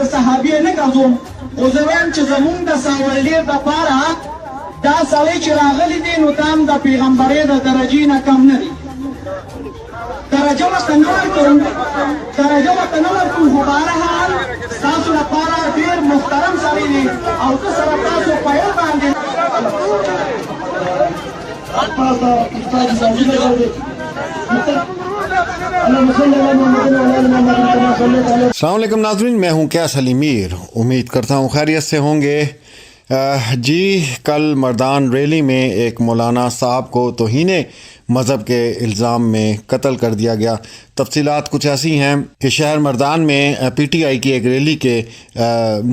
د صحابې نه ګرځوم، خو زه وایم چې زمونږ د ساولې دپاره دا سړی چې راغلی دی نو دا هم د پیغمبرۍ د درجې نه کم نه دی. درجه ورته نه ورکوم، خو بهرحال ستاسو لپاره ډېر محترم سړی دی او زه سره تاسو په یو باندې السلام علیکم ناظرین، میں ہوں کیس علی میر، امید کرتا ہوں خیریت سے ہوں گے. جی کل مردان ریلی میں ایک مولانا صاحب کو توہین مذہب کے الزام میں قتل کر دیا گیا. تفصیلات کچھ ایسی ہیں کہ شہر مردان میں پی ٹی آئی کی ایک ریلی کے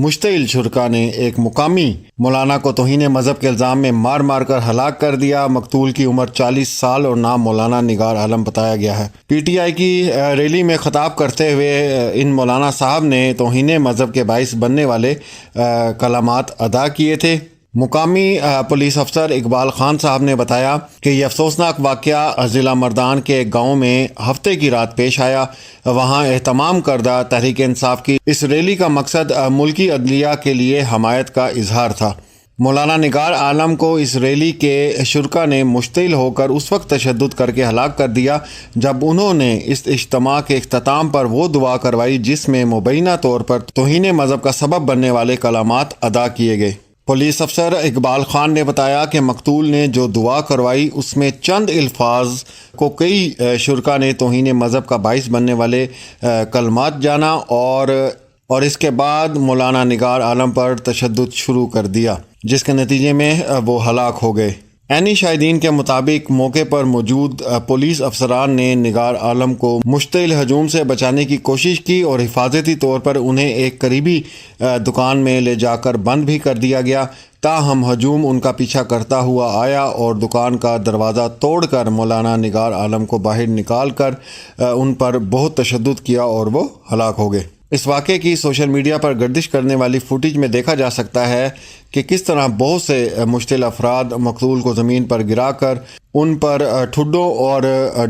مشتعل شرکا نے ایک مقامی مولانا کو توہین مذہب کے الزام میں مار مار کر ہلاک کر دیا. مقتول کی عمر 40 سال اور نام مولانا نگار عالم بتایا گیا ہے. پی ٹی آئی کی ریلی میں خطاب کرتے ہوئے ان مولانا صاحب نے توہین مذہب کے باعث بننے والے کلمات ادا کیے تھے. مقامی پولیس افسر اقبال خان صاحب نے بتایا کہ یہ افسوسناک واقعہ ضلع مردان کے ایک گاؤں میں ہفتے کی رات پیش آیا. وہاں اہتمام کردہ تحریک انصاف کی اس ریلی کا مقصد ملکی عدلیہ کے لیے حمایت کا اظہار تھا. مولانا نگار عالم کو اس ریلی کے شرکا نے مشتعل ہو کر اس وقت تشدد کر کے ہلاک کر دیا جب انہوں نے اس اجتماع کے اختتام پر وہ دعا کروائی جس میں مبینہ طور پر توہین مذہب کا سبب بننے والے کلمات ادا کیے گئے. پولیس افسر اقبال خان نے بتایا کہ مقتول نے جو دعا کروائی اس میں چند الفاظ کو کئی شرکا نے توہین مذہب کا باعث بننے والے کلمات جانا اور اس کے بعد مولانا نگار عالم پر تشدد شروع کر دیا جس کے نتیجے میں وہ ہلاک ہو گئے. عینی شاہدین کے مطابق موقع پر موجود پولیس افسران نے نگار عالم کو مشتعل ہجوم سے بچانے کی کوشش کی اور حفاظتی طور پر انہیں ایک قریبی دکان میں لے جا کر بند بھی کر دیا گیا. تاہم ہجوم ان کا پیچھا کرتا ہوا آیا اور دکان کا دروازہ توڑ کر مولانا نگار عالم کو باہر نکال کر ان پر بہت تشدد کیا اور وہ ہلاک ہو گئے. اس واقعے کی سوشل میڈیا پر گردش کرنے والی فوٹیج میں دیکھا جا سکتا ہے کہ کس طرح بہت سے مشتعل افراد مقتول کو زمین پر گرا کر ان پر ٹھڈوں اور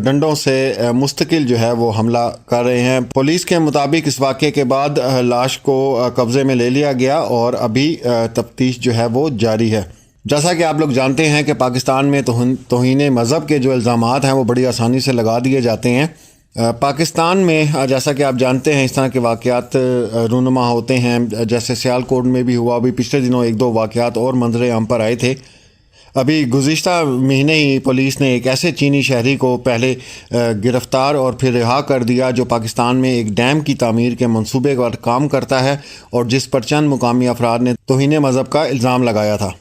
ڈنڈوں سے مستقل جو ہے وہ حملہ کر رہے ہیں. پولیس کے مطابق اس واقعے کے بعد لاش کو قبضے میں لے لیا گیا اور ابھی تفتیش جو ہے وہ جاری ہے. جیسا کہ آپ لوگ جانتے ہیں کہ پاکستان میں توہین مذہب کے جو الزامات ہیں وہ بڑی آسانی سے لگا دیے جاتے ہیں. پاکستان میں جیسا کہ آپ جانتے ہیں اس طرح کے واقعات رونما ہوتے ہیں، جیسے سیالکوٹ میں بھی ہوا. ابھی پچھلے دنوں ایک دو واقعات اور منظر عام پر آئے تھے. ابھی گزشتہ مہینے ہی پولیس نے ایک ایسے چینی شہری کو پہلے گرفتار اور پھر رہا کر دیا جو پاکستان میں ایک ڈیم کی تعمیر کے منصوبے پر کام کرتا ہے اور جس پر چند مقامی افراد نے توہین مذہب کا الزام لگایا تھا.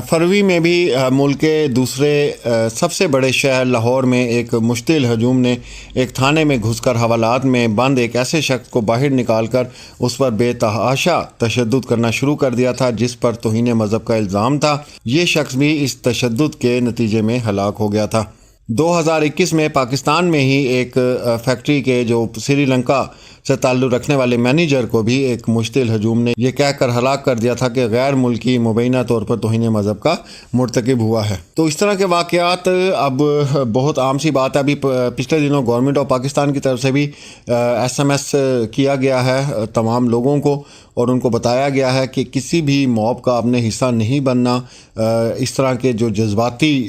فروری میں بھی ملک کے دوسرے سب سے بڑے شہر لاہور میں ایک مشتعل ہجوم نے ایک تھانے میں گھس کر حوالات میں بند ایک ایسے شخص کو باہر نکال کر اس پر بے تحاشا تشدد کرنا شروع کر دیا تھا جس پر توہین مذہب کا الزام تھا. یہ شخص بھی اس تشدد کے نتیجے میں ہلاک ہو گیا تھا. 2021 میں پاکستان میں ہی ایک فیکٹری کے جو سری لنکا سے تعلق رکھنے والے مینیجر کو بھی ایک مشتعل ہجوم نے یہ کہہ کر ہلاک کر دیا تھا کہ غیر ملکی مبینہ طور پر توہین مذہب کا مرتکب ہوا ہے. تو اس طرح کے واقعات اب بہت عام سی بات ہے. ابھی پچھلے دنوں گورنمنٹ آف پاکستان کی طرف سے بھی SMS کیا گیا ہے تمام لوگوں کو اور ان کو بتایا گیا ہے کہ کسی بھی موب کا آپ نے حصہ نہیں بننا. اس طرح کے جو جذباتی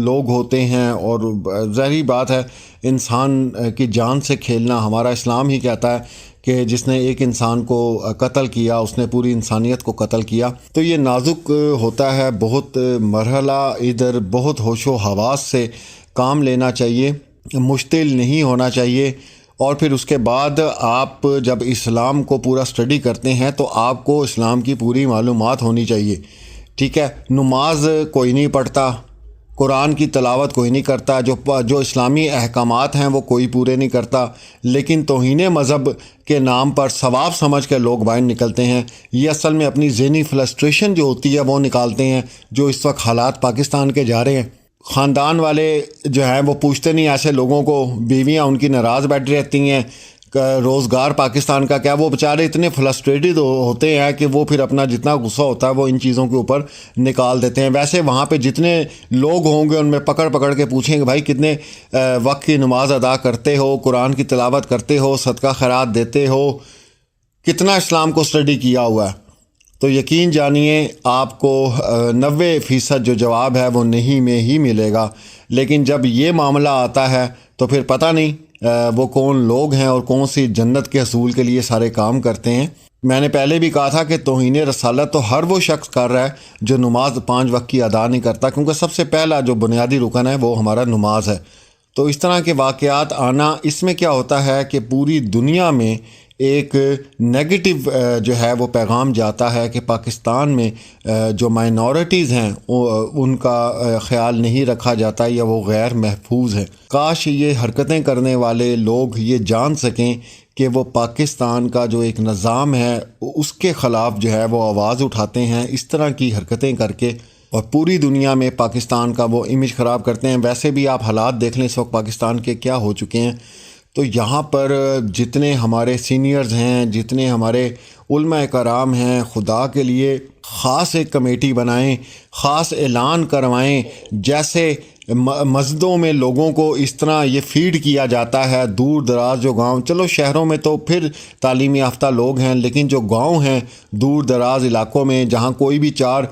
لوگ ہوتے ہیں اور ظاہری بات ہے انسان کی جان سے کھیلنا ہمارا اسلام ہی کہتا ہے کہ جس نے ایک انسان کو قتل کیا اس نے پوری انسانیت کو قتل کیا. تو یہ نازک ہوتا ہے، بہت مرحلہ ادھر بہت ہوش و حواس سے کام لینا چاہیے، مشتعل نہیں ہونا چاہیے. اور پھر اس کے بعد آپ جب اسلام کو پورا اسٹڈی کرتے ہیں تو آپ کو اسلام کی پوری معلومات ہونی چاہیے. ٹھیک ہے، نماز کوئی نہیں پڑھتا، قرآن کی تلاوت کوئی نہیں کرتا، جو اسلامی احکامات ہیں وہ کوئی پورے نہیں کرتا، لیکن توہین مذہب کے نام پر ثواب سمجھ کے لوگ باہر نکلتے ہیں. یہ اصل میں اپنی ذہنی فرسٹریشن جو ہوتی ہے وہ نکالتے ہیں. جو اس وقت حالات پاکستان کے جا رہے ہیں، خاندان والے جو ہیں وہ پوچھتے نہیں ایسے لوگوں کو، بیویاں ان کی ناراض بیٹھی رہتی ہیں، روزگار پاکستان کا کیا، وہ بیچارے اتنے فرسٹریٹڈ ہوتے ہیں کہ وہ پھر اپنا جتنا غصہ ہوتا ہے وہ ان چیزوں کے اوپر نکال دیتے ہیں. ویسے وہاں پہ جتنے لوگ ہوں گے ان میں پکڑ پکڑ کے پوچھیں کہ بھائی کتنے وقت کی نماز ادا کرتے ہو، قرآن کی تلاوت کرتے ہو، صدقہ خیرات دیتے ہو. کتنا اسلام کو اسٹڈی کیا ہوا ہے، تو یقین جانیے آپ کو 90% جو جواب ہے وہ نہیں میں ہی ملے گا۔ لیکن جب یہ معاملہ آتا ہے تو پھر پتہ نہیں وہ کون لوگ ہیں اور کون سی جنت کے حصول کے لیے سارے کام کرتے ہیں۔ میں نے پہلے بھی کہا تھا کہ توہین رسالت تو ہر وہ شخص کر رہا ہے جو نماز 5 وقت کی ادا نہیں کرتا، کیونکہ سب سے پہلا جو بنیادی رکن ہے وہ ہمارا نماز ہے۔ تو اس طرح کے واقعات آنا، اس میں کیا ہوتا ہے کہ پوری دنیا میں ایک نیگیٹو جو ہے وہ پیغام جاتا ہے کہ پاکستان میں جو مائنورٹیز ہیں ان کا خیال نہیں رکھا جاتا یا وہ غیر محفوظ ہے۔ کاش یہ حرکتیں کرنے والے لوگ یہ جان سکیں کہ وہ پاکستان کا جو ایک نظام ہے اس کے خلاف جو ہے وہ آواز اٹھاتے ہیں اس طرح کی حرکتیں کر کے، اور پوری دنیا میں پاکستان کا وہ امیج خراب کرتے ہیں۔ ویسے بھی آپ حالات دیکھ لیں اس وقت پاکستان کے کیا ہو چکے ہیں۔ تو یہاں پر جتنے ہمارے سینئرز ہیں، جتنے ہمارے علماء کرام ہیں، خدا کے لیے خاص ایک کمیٹی بنائیں، خاص اعلان کروائیں۔ جیسے مسجدوں میں لوگوں کو اس طرح یہ فیڈ کیا جاتا ہے، دور دراز جو گاؤں، چلو شہروں میں تو پھر تعلیم یافتہ لوگ ہیں، لیکن جو گاؤں ہیں دور دراز علاقوں میں جہاں کوئی بھی 4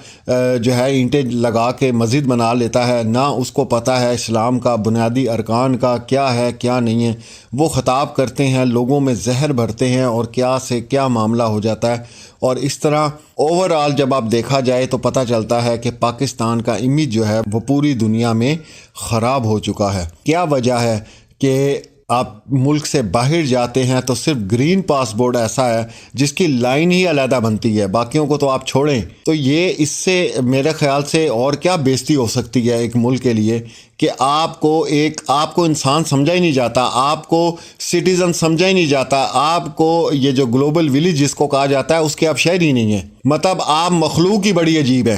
جو ہے اینٹیں لگا کے مسجد بنا لیتا ہے، نہ اس کو پتہ ہے اسلام کا بنیادی ارکان کا کیا ہے کیا نہیں ہے، وہ خطاب کرتے ہیں، لوگوں میں زہر بھرتے ہیں اور کیا سے کیا معاملہ ہو جاتا ہے۔ اور اس طرح اوورآل جب آپ دیکھا جائے تو پتہ چلتا ہے کہ پاکستان کا امیج جو ہے وہ پوری دنیا میں خراب ہو چکا ہے۔ کیا وجہ ہے کہ آپ ملک سے باہر جاتے ہیں تو صرف گرین پاسپورٹ ایسا ہے جس کی لائن ہی علیحدہ بنتی ہے، باقیوں کو تو آپ چھوڑیں۔ تو یہ اس سے میرے خیال سے اور کیا بےزتی ہو سکتی ہے ایک ملک کے لیے کہ آپ کو انسان سمجھا ہی نہیں جاتا، آپ کو سٹیزن سمجھا ہی نہیں جاتا، آپ کو یہ جو گلوبل ولیج جس کو کہا جاتا ہے اس کے آپ شہر ہی نہیں ہیں، مطلب آپ مخلوق ہی بڑی عجیب ہے۔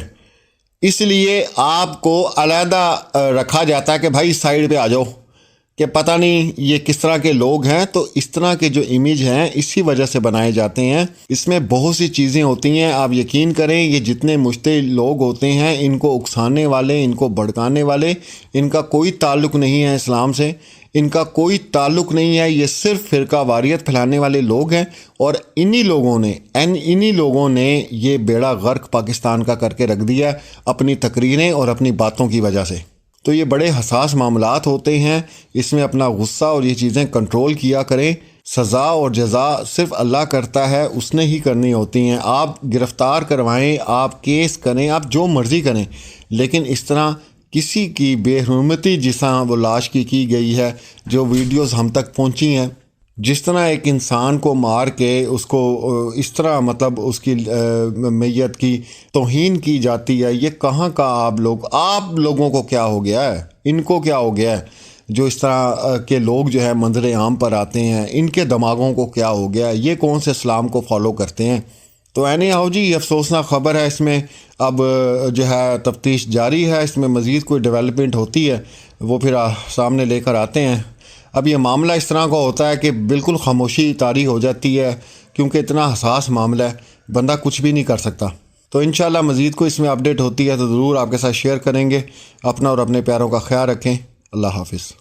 اس لیے آپ کو علیحدہ رکھا جاتا ہے کہ بھائی سائڈ پہ آ جاؤ، کہ پتہ نہیں یہ کس طرح کے لوگ ہیں۔ تو اس طرح کے جو امیج ہیں اسی وجہ سے بنائے جاتے ہیں۔ اس میں بہت سی چیزیں ہوتی ہیں، آپ یقین کریں یہ جتنے مجتہد لوگ ہوتے ہیں ان کو اکسانے والے، ان کو بھڑکانے والے، ان کا کوئی تعلق نہیں ہے اسلام سے، ان کا کوئی تعلق نہیں ہے، یہ صرف فرقہ واریت پھیلانے والے لوگ ہیں۔ اور انہی لوگوں نے یہ بیڑا غرق پاکستان کا کر کے رکھ دیا ہے اپنی تقریریں اور اپنی باتوں کی وجہ سے۔ تو یہ بڑے حساس معاملات ہوتے ہیں، اس میں اپنا غصہ اور یہ چیزیں کنٹرول کیا کریں۔ سزا اور جزا صرف اللہ کرتا ہے، اس نے ہی کرنی ہوتی ہیں۔ آپ گرفتار کروائیں، آپ کیس کریں، آپ جو مرضی کریں، لیکن اس طرح کسی کی بے حرمتی جس طرح وہ لاش کی گئی ہے، جو ویڈیوز ہم تک پہنچی ہیں، جس طرح ایک انسان کو مار کے اس کو اس طرح مطلب اس کی میت کی توہین کی جاتی ہے، یہ کہاں کا آپ لوگوں کو کیا ہو گیا ہے، ان کو کیا ہو گیا ہے جو اس طرح کے لوگ جو ہے منظر عام پر آتے ہیں، ان کے دماغوں کو کیا ہو گیا ہے، یہ کون سے اسلام کو فالو کرتے ہیں۔ تو اینی ہاؤ جی، یہ افسوسناک خبر ہے۔ اس میں اب جو ہے تفتیش جاری ہے، اس میں مزید کوئی ڈیولپمنٹ ہوتی ہے وہ پھر سامنے لے کر آتے ہیں۔ اب یہ معاملہ اس طرح کا ہوتا ہے کہ بالکل خاموشی طاری ہو جاتی ہے، کیونکہ اتنا حساس معاملہ ہے، بندہ کچھ بھی نہیں کر سکتا۔ تو انشاءاللہ مزید کوئی اس میں اپڈیٹ ہوتی ہے تو ضرور آپ کے ساتھ شیئر کریں گے۔ اپنا اور اپنے پیاروں کا خیال رکھیں۔ اللہ حافظ۔